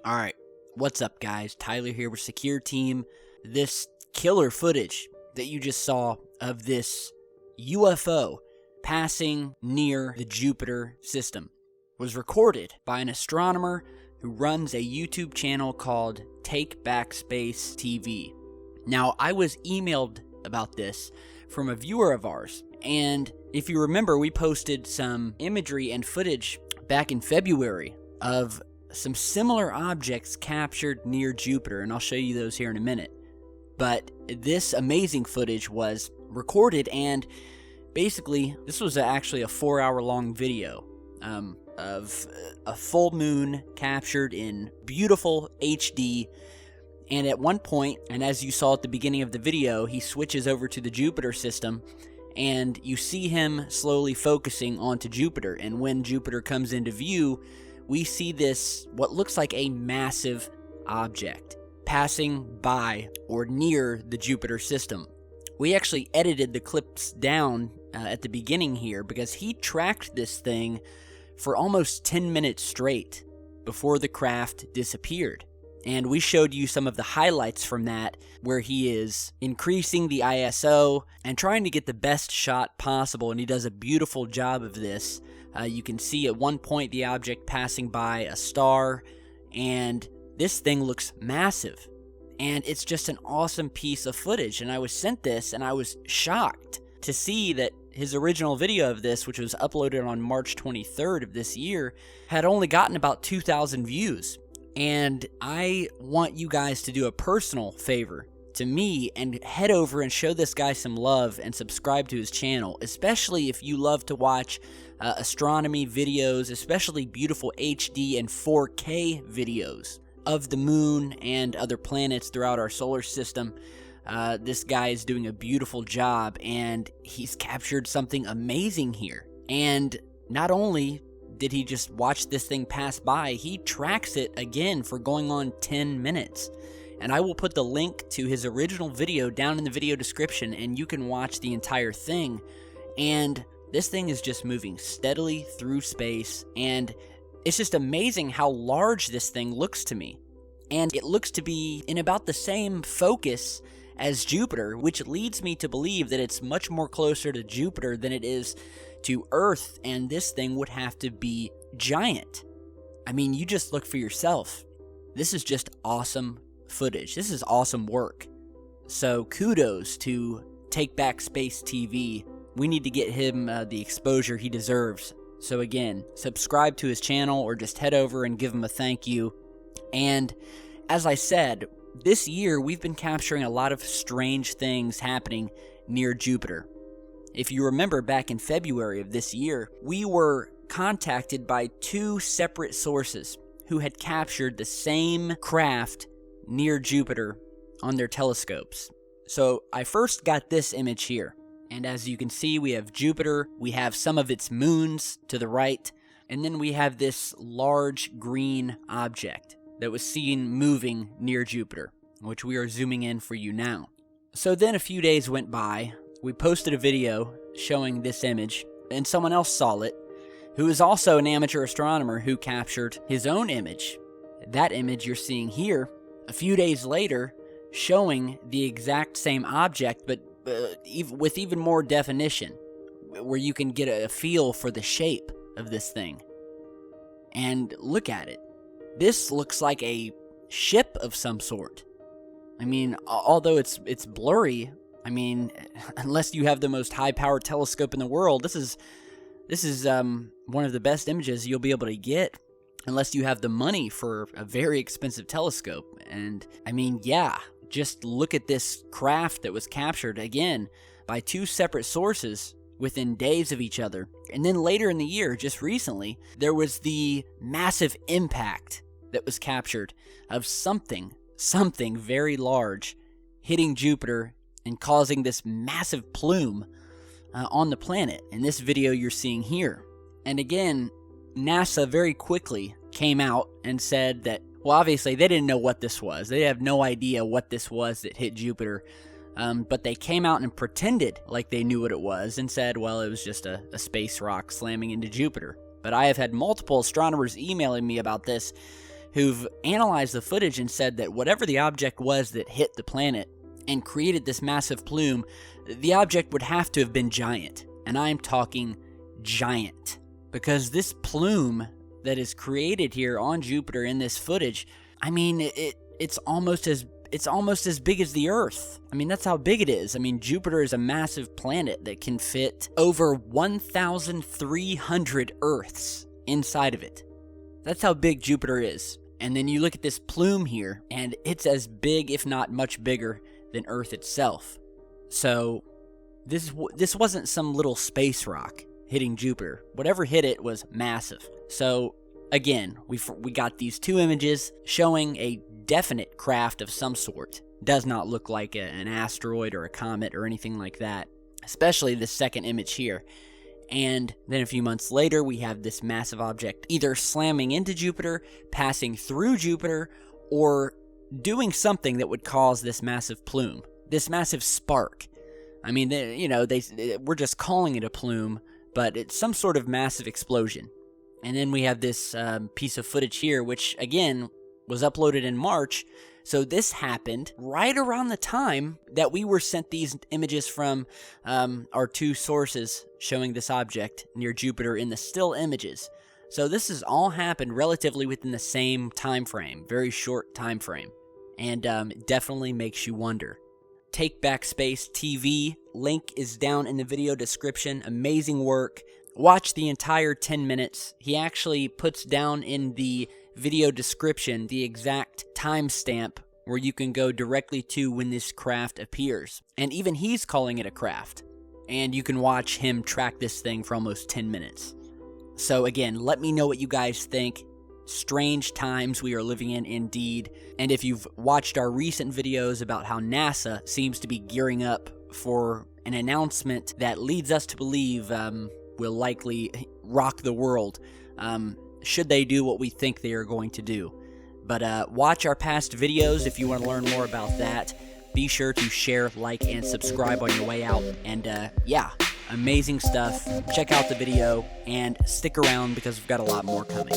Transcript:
Alright, what's up guys? Tyler here with Secureteam. This killer footage that you just saw of this UFO passing near the Jupiter system was recorded by an astronomer who runs a YouTube channel called Take Back Space TV. Now, I was emailed about this from a viewer of ours, and if you remember, we posted some imagery and footage back in February of some similar objects captured near Jupiter, and I'll show you those here in a minute. But this amazing footage was recorded, and basically, this was actually a 4-hour-long video of a full moon captured in beautiful HD. And at one point, and as you saw at the beginning of the video, he switches over to the Jupiter system, and you see him slowly focusing onto Jupiter. And when Jupiter comes into view, we see this, what looks like a massive object, passing by or near the Jupiter system. We actually edited the clips down at the beginning here because he tracked this thing for almost 10 minutes straight before the craft disappeared. And we showed you some of the highlights from that, where he is increasing the ISO and trying to get the best shot possible, and he does a beautiful job of this. You can see at one point the object passing by a star, and this thing looks massive. And it's just an awesome piece of footage, and I was sent this, and I was shocked to see that his original video of this, which was uploaded on March 23rd of this year, had only gotten about 2,000 views. And I want you guys to do a personal favor to me and head over and show this guy some love and subscribe to his channel, especially if you love to watch astronomy videos, especially beautiful HD and 4K videos of the moon and other planets throughout our solar system. This guy is doing a beautiful job, and he's captured something amazing here. And not only did he just watch this thing pass by, he tracks it again for going on 10 minutes. And I will put the link to his original video down in the video description, and you can watch the entire thing. And this thing is just moving steadily through space, and it's just amazing how large this thing looks to me. And it looks to be in about the same focus as Jupiter, which leads me to believe that it's much more closer to Jupiter than it is to Earth, and this thing would have to be giant. I mean, you just look for yourself. This is just awesome footage. This is awesome work. So kudos to Take Back Space TV. We need to get him the exposure he deserves. So again, subscribe to his channel or just head over and give him a thank you. And as I said, this year we've been capturing a lot of strange things happening near Jupiter. If you remember back in February of this year, we were contacted by 2 separate sources who had captured the same craft near Jupiter on their telescopes. So I first got this image here. And as you can see, we have Jupiter, we have some of its moons to the right, and then we have this large green object that was seen moving near Jupiter, which we are zooming in for you now. So then a few days went by, we posted a video showing this image, and someone else saw it, who is also an amateur astronomer who captured his own image. That image you're seeing here, a few days later, showing the exact same object, but with even more definition, where you can get a feel for the shape of this thing. And look at it. This looks like a ship of some sort. I mean, although it's blurry, I mean, unless you have the most high-powered telescope in the world, this is one of the best images you'll be able to get, unless you have the money for a very expensive telescope. And I mean, yeah, just look at this craft that was captured, again, by two separate sources within days of each other. And then later in the year, just recently, there was the massive impact that was captured of something very large hitting Jupiter and causing this massive plume on the planet. In this video you're seeing here. And again, NASA very quickly came out and said that, well, obviously they didn't know what this was. They have no idea what this was that hit Jupiter. But they came out and pretended like they knew what it was and said, well, it was just a space rock slamming into Jupiter. But I have had multiple astronomers emailing me about this who've analyzed the footage and said that whatever the object was that hit the planet and created this massive plume, the object would have to have been giant. And I'm talking giant. Because this plume that is created here on Jupiter in this footage, I mean, it's almost as big as the Earth. I mean, that's how big it is. I mean, Jupiter is a massive planet that can fit over 1,300 Earths inside of it. That's how big Jupiter is. And then you look at this plume here, and it's as big, if not much bigger, than Earth itself. So this wasn't some little space rock hitting Jupiter. Whatever hit it was massive. So again, we got these two images showing a definite craft of some sort. Does not look like an asteroid or a comet or anything like that, especially the second image here. And then a few months later, we have this massive object either slamming into Jupiter, passing through Jupiter, or doing something that would cause this massive plume, this massive spark. I mean, we're just calling it a plume, but it's some sort of massive explosion. And then we have this piece of footage here, which, again, was uploaded in March. So this happened right around the time that we were sent these images from our two sources showing this object near Jupiter in the still images. So this has all happened relatively within the same time frame, very short time frame. And it definitely makes you wonder. Take Back Space TV, link is down in the video description. Amazing work. Watch the entire 10 minutes. He actually puts down in the video description the exact timestamp where you can go directly to when this craft appears. And even he's calling it a craft. And you can watch him track this thing for almost 10 minutes. So again, let me know what you guys think. Strange times we are living in indeed. And if you've watched our recent videos about how NASA seems to be gearing up for an announcement that leads us to believe will likely rock the world, should they do what we think they are going to do. But watch our past videos if you want to learn more about that. Be sure to share, like, and subscribe on your way out. And yeah, amazing stuff. Check out the video and stick around because we've got a lot more coming.